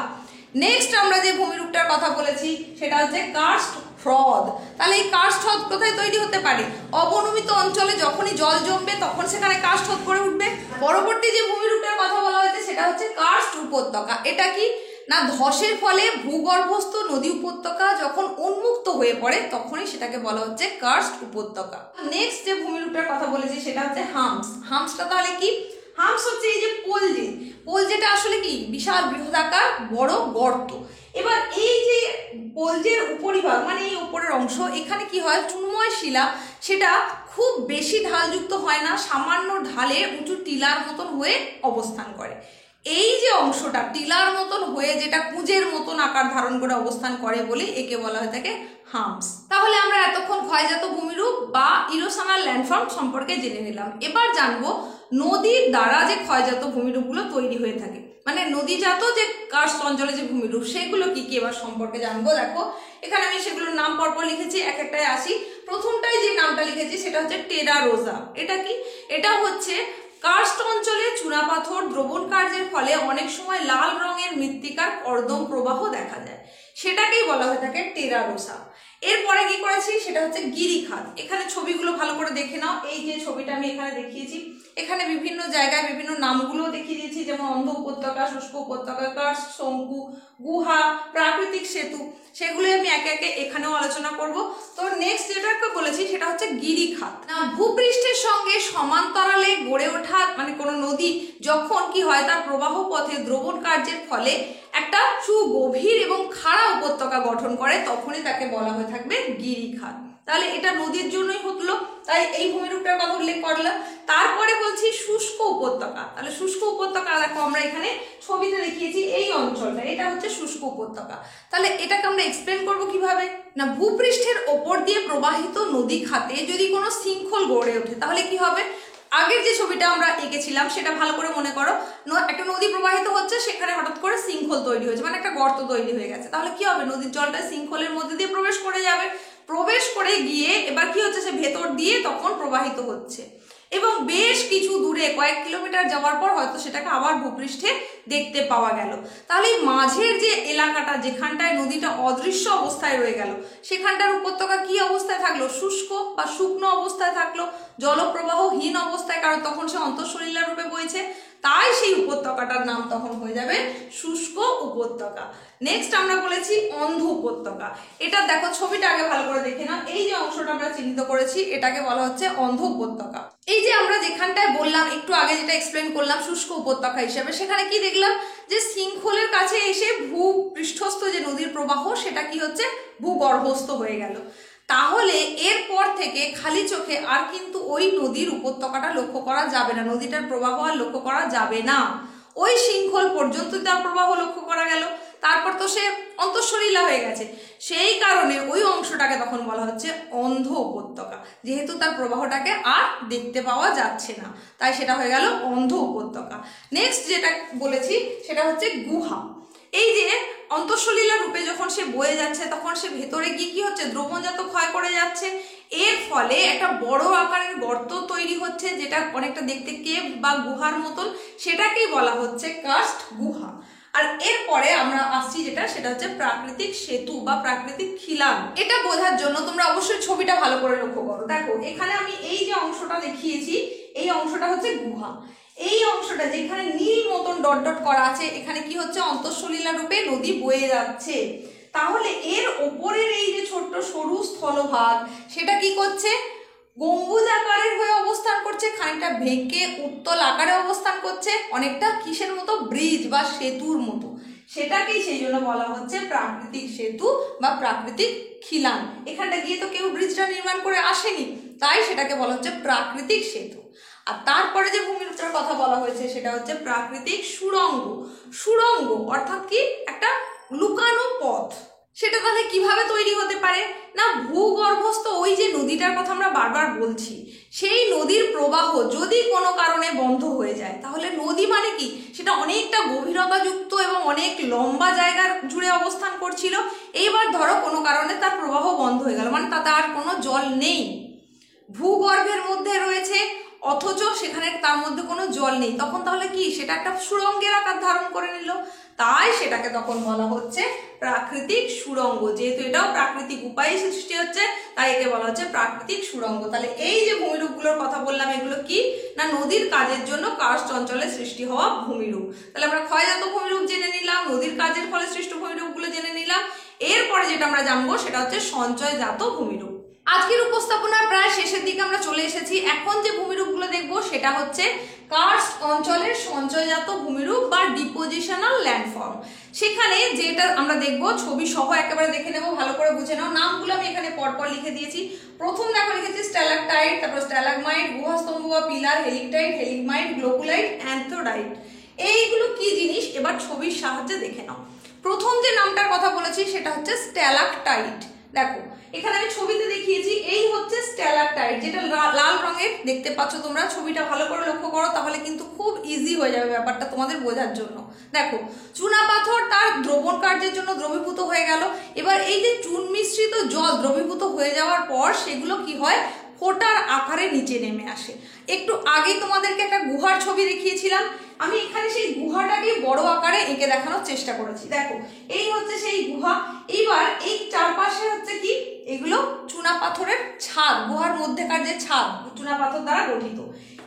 নেক্সট আমরা যে ভূমিরূপটার কথা বলেছি সেটা হচ্ছে কার্স্ট হ্রদ। তাহলে এই কার্স্ট হ্রদ কোথায় তৈরি হতে পারে, অবনমিত অঞ্চলে যখনই জল জমবে তখন সেখানে কার্স্ট হ্রদ গড়ে উঠবে। পরবর্তী যে ভূমিরূপটার কথা বলা হয়েছে সেটা হচ্ছে কার্স্ট উপত্যকা। এটা কি না, ধসের ফলে ভূগর্ভস্থ নদী উপত্যকা যখন উন্মুক্ত হয়ে পড়ে তখনই সেটাকে বলা হচ্ছে কার্স্ট উপত্যকা। নেক্সট যে ভূমিরূপটার কথা বলেছি সেটা হচ্ছে হাম্পস। হাম্পসটা তাহলে কি, হাম্পস হচ্ছে এই যে পোলজে, পোলজেটা আসলে কি বিশাল বৃহদাকার বড় গর্ত। এবার এই যে পোলজের উপরিভাগ মানে এই উপরের অংশ, এখানে কি হয়, চুনময় শিলা সেটা খুব বেশি ঢালযুক্ত হয় না, সামান্য ঢালে উঁচু টিলার মতন হয়ে অবস্থান করে। এই যে অংশটা টিলার মতন হয়ে যেটা কুঁজের মতন আকার ধারণ করে অবস্থান করে বলে একে বলা হয়ে থাকে হাম্পস। তাহলে আমরা এতক্ষণ ক্ষয়জাত ভূমিরূপ বা ইরোশনাল ল্যান্ডফর্ম সম্পর্কে জেনে নিলাম। এবার জানবো নদীর দ্বারা যে ক্ষয়জাত ভূমিরূপগুলো তৈরি হয়ে থাকে, মানে নদীজাত যে কার্স্ট অঞ্চলে যে ভূমিরূপ সেগুলো কি কি এবার সম্পর্কে জানবো। দেখো এখানে আমি সেগুলোর নাম পরপর লিখেছি, এক একটায় আসি। প্রথমটাই যে নামটা লিখেছি সেটা হচ্ছে টেরা রোজা। এটা কি, এটা হচ্ছে কার্স্ট অঞ্চলে চুনাপাথর দ্রবণ কার্যের ফলে অনেক সময় লাল রঙের মৃত্তিকার কর্দম প্রবাহ দেখা যায়, সেটাকেই বলা হয়ে থাকে টেরা রোসা। এরপরে কি করেছি সেটা হচ্ছে গিরিখাত। এখানে ছবিগুলো ভালো করে দেখে নাও, এই যে ছবিটা আমি এখানে দেখিয়েছি, এখানে বিভিন্ন জায়গায় বিভিন্ন নামগুলো দেখিয়ে দিয়েছি, যেমন অন্ধ উপত্যকা, শুষ্ক উপত্যকা, কার্স্ট, শঙ্কু, গুহা, প্রাকৃতিক সেতু, সেগুলো আমি একে একে এখানেও আলোচনা করব। তো নেক্সট যেটাকে বলেছি সেটা হচ্ছে গিরিখাত। ভূপৃষ্ঠের সঙ্গে সমান্তরালে গড়ে ওঠা মানে কোনো নদী যখন কি হয় তার প্রবাহ পথে দ্রবণ কার্যের ফলে একটা সুগভীর এবং খাড়া উপত্যকা গঠন করে তখনই তাকে বলা হয়ে থাকবে গিরিখাত। তাহলে এটা নদীর জন্যই হলো, তাই এই ভূমিরূপটার কথা উল্লেখ করলাম। তারপরে বলছি শুষ্ক উপত্যকা। তাহলে শুষ্ক উপত্যকা দেখো আমরা এখানে ছবিতে দেখিয়েছি এই অঞ্চলটা, এটা হচ্ছে শুষ্ক উপত্যকা। তাহলে এটাকে আমরা এক্সপ্লেন করব কিভাবে না, ভূপৃষ্ঠের ওপর দিয়ে প্রবাহিত নদী খাতে যদি কোনো শৃঙ্খল গড়ে ওঠে তাহলে কি হবে, আগের যে ছবিটা আমরা এঁকেছিলাম সেটা ভালো করে মনে করো, একটা নদী প্রবাহিত হচ্ছে, সেখানে হঠাৎ করে শৃঙ্খল তৈরি হয়েছে, মানে একটা গর্ত তৈরি হয়ে গেছে, তাহলে কি হবে, নদীর জলটা শৃঙ্খলের মধ্যে দিয়ে প্রবেশ করে যাবে, প্রবেশ করে গিয়ে এবার কি হচ্ছে সে ভেতর দিয়ে তখন প্রবাহিত হচ্ছে। এবং বেশ কিছু দূরে কয়েক কিলোমিটার যাওয়ার পর হয়তো সেটাকে আবার ভূপৃষ্ঠে দেখতে পাওয়া গেল। তাহলে এই মাঝের যে এলাকাটা যেখানটায় নদীটা অদৃশ্য অবস্থায় রয়ে গেল, সেখানটার উপত্যকা কি অবস্থায় থাকলো? শুষ্ক বা শুকনো অবস্থায় থাকলো, জলপ্রবাহহীন অবস্থায়, কারণ তখন সে অন্তঃসলিলা রূপে বইছে, তাই সেই উপত্যকাটার নাম তখন হয়ে যাবে শুষ্ক উপত্যকা। নেক্সট আমরা বলেছি অন্ধ উপত্যকা। এটা দেখো, ছবিটা আগে ভালো করে দেখে নাও। এই যে অংশটা আমরা চিহ্নিত করেছি এটাকে বলা হচ্ছে অন্ধ উপত্যকা। এই যে আমরা যেখানটায় বললাম একটু আগে, যেটা এক্সপ্লেন করলাম শুষ্ক উপত্যকা হিসেবে, সেখানে কি দেখলাম যে শৃঙ্খলের কাছে এসে ভূপৃষ্ঠস্থ যে নদীর প্রবাহ সেটা কি হচ্ছে, ভূগর্ভস্থ হয়ে গেল। তাহলে এরপর থেকে খালি চোখে আর কিন্তু ওই নদীর উপত্যকাটা লক্ষ্য করা যাবে না, নদীটার প্রবাহ আর লক্ষ্য করা যাবে না। ওই শৃঙ্খল পর্যন্ত তার প্রবাহ লক্ষ্য করা গেল, তারপর তো সে অন্তঃসলিলা হয়ে গেছে। সেই কারণে ওই অংশটাকে তখন বলা হচ্ছে অন্ধ উপত্যকা, যেহেতু তার প্রবাহটাকে আর দেখতে পাওয়া যাচ্ছে না, তাই সেটা হয়ে গেল অন্ধ উপত্যকা। নেক্সট যেটা বলেছি সেটা হচ্ছে গুহা। এই যে অন্তঃসলিলা রূপে যখন সে বয়ে যাচ্ছে তখন সে ভেতরে গিয়ে কি হচ্ছে, দ্রবণজাত ক্ষয় করে যাচ্ছে। এর ফলে একটা বড় আকারের গর্ত তৈরি হচ্ছে, যেটা অনেকটা দেখতে কেভ বা গুহার মতন, সেটাকেই বলা হচ্ছে কার্স্ট গুহা। আর এরপরে আমরা আসছি যেটা, সেটা হচ্ছে প্রাকৃতিক সেতু বা প্রাকৃতিক খিলান। এটা বোঝার জন্য তোমরা অবশ্যই ছবিটা ভালো করে লক্ষ্য করো। দেখো এখানে আমি এই যে অংশটা দেখিয়েছি, এই অংশটা হচ্ছে গুহা। এই অংশটা যেখানে নীল মতন ডট ডট করা আছে, এখানে কি হচ্ছে, অন্তঃসলিলা রূপে নদী বয়ে যাচ্ছে। তাহলে এর ওপরের এই যে ছোট্ট সরু স্থলভাগ, সেটা কি করছে, গম্বুজ আকারের হয়ে অবস্থান করছে, খানিকটা ভেঁকে উত্তল আকারে অবস্থান করছে, অনেকটা কিসের মতো, ব্রিজ বা সেতুর মতো। সেটাকেই সেই জন্য বলা হচ্ছে প্রাকৃতিক সেতু বা প্রাকৃতিক খিলান। এখানটা গিয়ে তো কেউ ব্রিজটা নির্মাণ করে আসেনি, তাই সেটাকে বলা হচ্ছে প্রাকৃতিক সেতু। আর তারপরে যে ভূমিরূপটার কথা বলা হয়েছে সেটা হচ্ছে প্রাকৃতিক সুড়ঙ্গ। সুড়ঙ্গ অর্থাৎ কি, একটা লুকানো পথ। সেটা তাহলে কিভাবে তৈরি হতে পারে না, ভূগর্ভস্থ ওই যে নদীটার কথা আমরা বারবার বলছি, সেই নদীর প্রবাহ যদি কোনো কারণে বন্ধ হয়ে যায়, তাহলে নদী মানে কি, সেটা অনেকটা গভীরতাযুক্ত এবং অনেক লম্বা জায়গার জুড়ে অবস্থান করছিল। এইবার ধরো কোনো কারণে তার প্রবাহ বন্ধ হয়ে গেল, মানে তাতে আর কোনো জল নেই, ভূগর্ভের মধ্যে রয়েছে অথচ সেখানে তার মধ্যে কোনো জল নেই, তখন তাহলে কি, সেটা একটা সুড়ঙ্গের আকার ধারণ করে নিল। তাই সেটাকে তখন বলা হচ্ছে প্রাকৃতিক সুড়ঙ্গ। যেহেতু এটাও প্রাকৃতিক উপায়ে সৃষ্টি হচ্ছে, তাই একে বলা হচ্ছে প্রাকৃতিক সুড়ঙ্গ। তাহলে এই যে ভূমিরূপগুলোর কথা বললাম, এগুলো কি না, নদীর কাজের জন্য কার্স্ট অঞ্চলে সৃষ্টি হওয়া ভূমিরূপ। তাহলে আমরা ক্ষয়জাত ভূমিরূপ জেনে নিলাম, নদীর কাজের ফলে সৃষ্ট ভূমিরূপগুলো জেনে নিলাম। এরপরে যেটা আমরা জানবো সেটা হচ্ছে সঞ্চয়জাত ভূমিরূপ। আজকের উপস্থাপনার প্রায় শেষের দিকে আমরা চলে এসেছি। এখন যে ভূমিরূপগুলো দেখবো সেটা হচ্ছে কার্স্ট অঞ্চলের সঞ্চয়জাত ভূমিরূপ বা ডিপোজিশনাল ল্যান্ডফর্ম। সেখানে যেটা আমরা দেখবো, ছবি সহ একেবারে দেখে নেবো, ভালো করে বুঝে নাও। নামগুলো আমি এখানে পরপর লিখে দিয়েছি। প্রথম দেখো লিখেছি স্ট্যালাকটাইট, তারপর স্ট্যালাগমাইট, গুহাস্তম্ভ বা পিলার, হেলিকটাইট, হেলিগমাইট, গ্লোকুলাইট, অ্যান্থোডাইট। এইগুলো কি জিনিস এবার ছবির সাহায্যে দেখে নাও। প্রথম যে নামটার কথা বলেছি সেটা হচ্ছে স্ট্যালাকটাইট। দেখো এখানে আমি ছবিতে দেখিয়েছি, এই হচ্ছে স্ট্যালাকটাইট, যেটা লাল রঙের দেখতে পাচ্ছ তোমরা। ছবিটা ভালো করে লক্ষ্য করো, তাহলে কিন্তু খুব ইজি হয়ে যাবে ব্যাপারটা তোমাদের বোঝার জন্য। দেখো চুনা পাথর তার দ্রবণ কার্যের জন্য দ্রবীভূত হয়ে গেল। এবার এই যে চুন মিশ্রিত জল দ্রবীভূত হয়ে যাওয়ার পর সেগুলো কি হয়, ফোঁটার আকারে নিচে নেমে আসে। একটু আগে তোমাদেরকে একটা গুহার ছবি দেখিয়েছিলাম, আমি এখানে সেই গুহাটাকে বড় আকারে এঁকে দেখানোর চেষ্টা করেছি। দেখো এই হচ্ছে সেই গুহা। এইবার এই চারপাশে হচ্ছে কি, এগুলো চুনা পাথরের ছাদ, গুহার মধ্যেকার যে ছাদ চুনা পাথর দ্বারা গঠিত।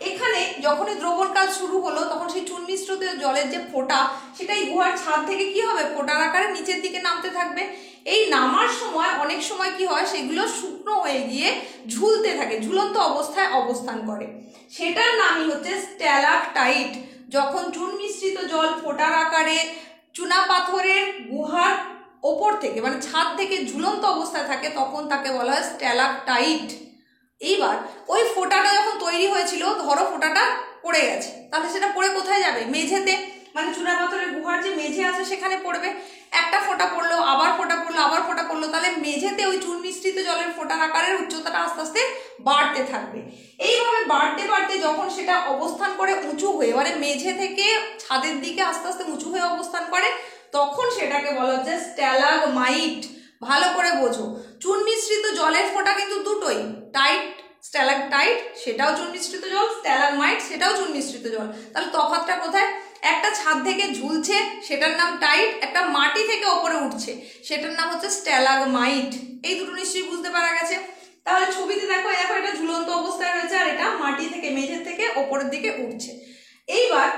এখানে যখনই দ্রবণ কাজ শুরু হলো তখন সেই চুন মিশ্রিত জলের যে ফোঁটা, সেটাই গুহার ছাদ থেকে কি হবে, ফোঁটার আকারে নিচের দিকে নামতে থাকবে। এই নামার সময় অনেক সময় কি হয়, সেগুলো শুকনো হয়ে গিয়ে ঝুলতে থাকে, ঝুলন্ত অবস্থায় অবস্থান করে। সেটার নামই হচ্ছে স্ট্যালাকটাইট। যখন চুন মিশ্রিত জল ফোঁটার আকারে চুনা পাথরের গুহার ওপর থেকে মানে ছাদ থেকে ঝুলন্ত অবস্থায় থাকে, তখন তাকে বলা হয় স্ট্যালাকটাইট। এইবার ওই ফোঁটাটা যখন তৈরি হয়েছিল, ধরো ফোঁটাটা পড়ে গেছে, তাহলে সেটা পড়ে কোথায় যাবে, মেঝেতে, মানে চুনা পাথরের গুহার যে মেঝে আছে সেখানে পড়বে। একটা ফোঁটা পড়লো, আবার ফোঁটা পড়লো, আবার ফোঁটা পড়লো, তাহলে মেঝেতে ওই চুন মিশ্রিত জলের ফোঁটার আকারের উচ্চতাটা আস্তে আস্তে বাড়তে থাকবে। এইভাবে বাড়তে বাড়তে যখন সেটা অবস্থান করে উঁচু হয়ে, মানে মেঝে থেকে ছাদের দিকে আস্তে আস্তে উঁচু হয়ে অবস্থান করে, তখন সেটাকে বলা হচ্ছে স্ট্যালাগমাইট। ভালো করে বোঝো, চুন মিশ্রিত জলের ফোঁটা কিন্তু দুটোই, টাইট স্ট্যালাকটাইট সেটাও চুন মিশ্রিত জল, স্ট্যালাগমাইট সেটাও চুন মিশ্রিত জল। তাহলে তফাৎটা কোথায়? একটা ছাদ থেকে ঝুলছে সেটার নাম টাইট, একটা মাটি থেকে ওপরে উঠছে সেটার নাম হচ্ছে স্ট্যালাগমাইট। এই দুটো নিশ্চয়ই বুঝতে পারা গেছে। তাহলে ছবিতে দেখো এটা ঝুলন্ত অবস্থায় রয়েছে আর এটা মাটি থেকে মেঝে থেকে ওপরের দিকে উঠছে। এইবার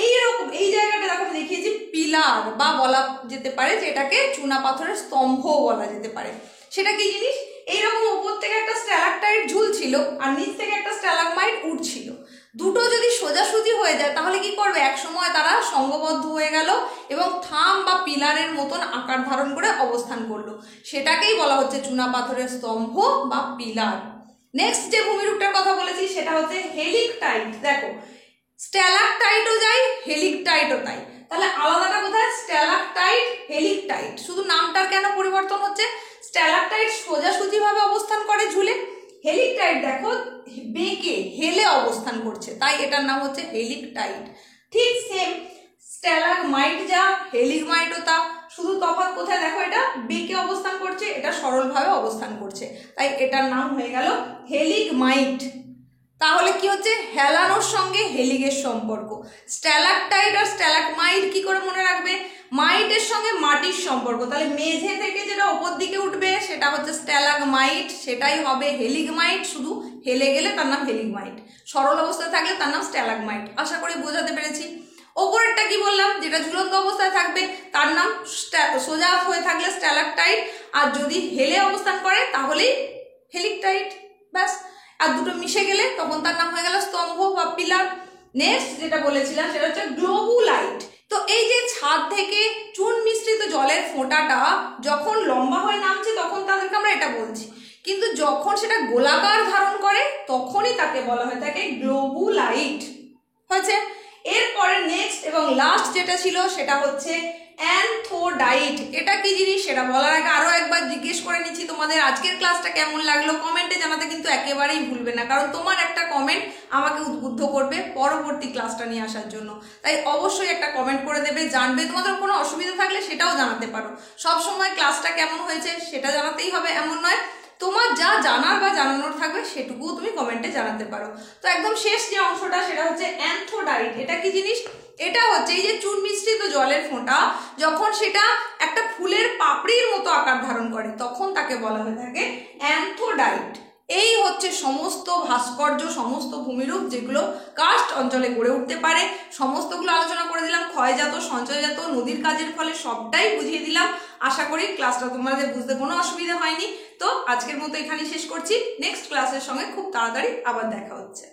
এইরকম এই জায়গাটা দেখো দেখিয়েছি পিলার বা বলা যেতে পারে যে এটাকে চুনা পাথরের স্তম্ভ বলা যেতে পারে। সেটা কি জিনিস? এইরকম উপর থেকে একটা স্ট্যালাকটাইট ঝুলছিল আর নিচ থেকে একটা স্ট্যালাগমাইট উঠছিল। দুটো যদি সোজাসুজি হয়ে যায় তাহলে কি করবে? এক সময় তারা সঙ্গবদ্ধ হয়ে গেল এবং থাম বা পিলারের মতন আকার ধারণ করে অবস্থান করলো। সেটাকেই বলা হচ্ছে চুনা পাথরের স্তম্ভ বা পিলার। নেক্সট যে ভূমিরূপটার কথা বলেছি সেটা হচ্ছে হেলিকটাইট। দেখো স্ট্যালাকটাইটও যাই, হেলিকটাইটও তাই। তাহলে আলাদাটা কোথায়? স্ট্যালাকটাইট, হেলিকটাইট। শুধু নামটার কেন পরিবর্তন হচ্ছে? স্ট্যালাকটাইট সোজাসুজি ভাবে অবস্থান করে ঝুলে, হেলিকটাইট দেখো বেঁকে হেলে অবস্থান করছে, তাই এটার নাম হচ্ছে হেলিকটাইট। ঠিক সেম স্ট্যালাগমাইট যা, হেলিগমাইটও তা, শুধু তফাৎ কোথায় দেখো এটা বেঁকে অবস্থান করছে, এটা সরলভাবে অবস্থান করছে, তাই এটার নাম হয়ে গেল হেলিগমাইট। তাহলে কি হচ্ছে? হেলানোর সঙ্গে হেলিগের সম্পর্ক। স্ট্যালাকটাইট আর স্ট্যালাগমাইট কি করে মনে রাখবে? মাইটের সঙ্গে মাটির সম্পর্ক, তাহলে মেঝে থেকে যেটা উপর দিকে উঠবে সেটা হচ্ছে স্ট্যালাগমাইট, সেটাই হবে হেলিগমাইট। শুধু হেলে গেলে তার নাম হেলিগমাইট, সরল অবস্থায় থাকলে তার নাম স্ট্যালাগমাইট। আশা করি বোঝাতে পেরেছি। ওপরেরটা কি বললাম? যেটা ঝুলন্ত অবস্থায় থাকবে তার নাম সোজা হয়ে থাকলে স্ট্যালাকটাইট, আর যদি হেলে অবস্থান করে তাহলেই হেলিকটাইট, ব্যাস। আর দুটো মিশে গেলে তখন তার নাম হয়ে গেল স্তম্ভ বা পিলার। নেক্সট যেটা বলেছিলাম সেটা হচ্ছে গ্লোবুলাইট। তো এই যে ছাদ থেকে চুন মিশ্রিত জলের ফোঁটাটা যখন লম্বা হয়ে নামছে তখন তাদেরকে আমরা এটা বলছি, কিন্তু যখন সেটা গোলাকার ধারণ করে তখনই তাকে বলা হয়ে থাকে গ্লোবুলাইট। হয়েছে। এরপরে নেক্সট এবং লাস্ট যেটা ছিল সেটা হচ্ছে অ্যানথোডাইট। এটা কি জিনিস সেটা বলার আগে আরো একবার জিজ্ঞেস করে নিচ্ছি তোমাদের আজকের ক্লাসটা কেমন লাগলো কমেন্টে জানাতে কিন্তু একেবারেই ভুলবে না, কারণ তোমার একটা কমেন্ট আমাকে উদ্বুদ্ধ করবে পরবর্তী ক্লাসটা নিয়ে আসার জন্য। তাই অবশ্যই একটা কমেন্ট করে দেবে, জানবে। তোমাদের কোনো অসুবিধা থাকলে সেটাও জানাতে পারো। সব সময় ক্লাসটা কেমন হয়েছে সেটা জানাতেই হবে এমন নয়, তোমার যা জানার বা জানানোর থাকবে সেটুকুও তুমি কমেন্টে জানাতে পারো। তো একদম শেষ যে অংশটা সেটা হচ্ছে অ্যানথোডাইট। এটা কি জিনিস? এটা হচ্ছে এই যে চুন মিশ্রিত জলের ফোঁটা যখন সেটা একটা ফুলের পাপড়ির মতো আকার ধারণ করে তখন তাকে বলা হয়ে থাকে অ্যানথোডাইট। এই হচ্ছে সমস্ত ভাস্কর্য, সমস্ত ভূমিরূপ যেগুলো কার্স্ট অঞ্চলে গড়ে উঠতে পারে। সমস্তগুলো আলোচনা করে দিলাম, ক্ষয়জাত, সঞ্চয়জাত, নদীর কাজের ফলে, সবটাই বুঝিয়ে দিলাম। আশা করি ক্লাসটা তোমাদের বুঝতে কোনো অসুবিধা হয়নি। তো আজকের মতো এখানেই শেষ করছি। নেক্সট ক্লাসের সঙ্গে খুব তাড়াতাড়ি আবার দেখা হচ্ছে।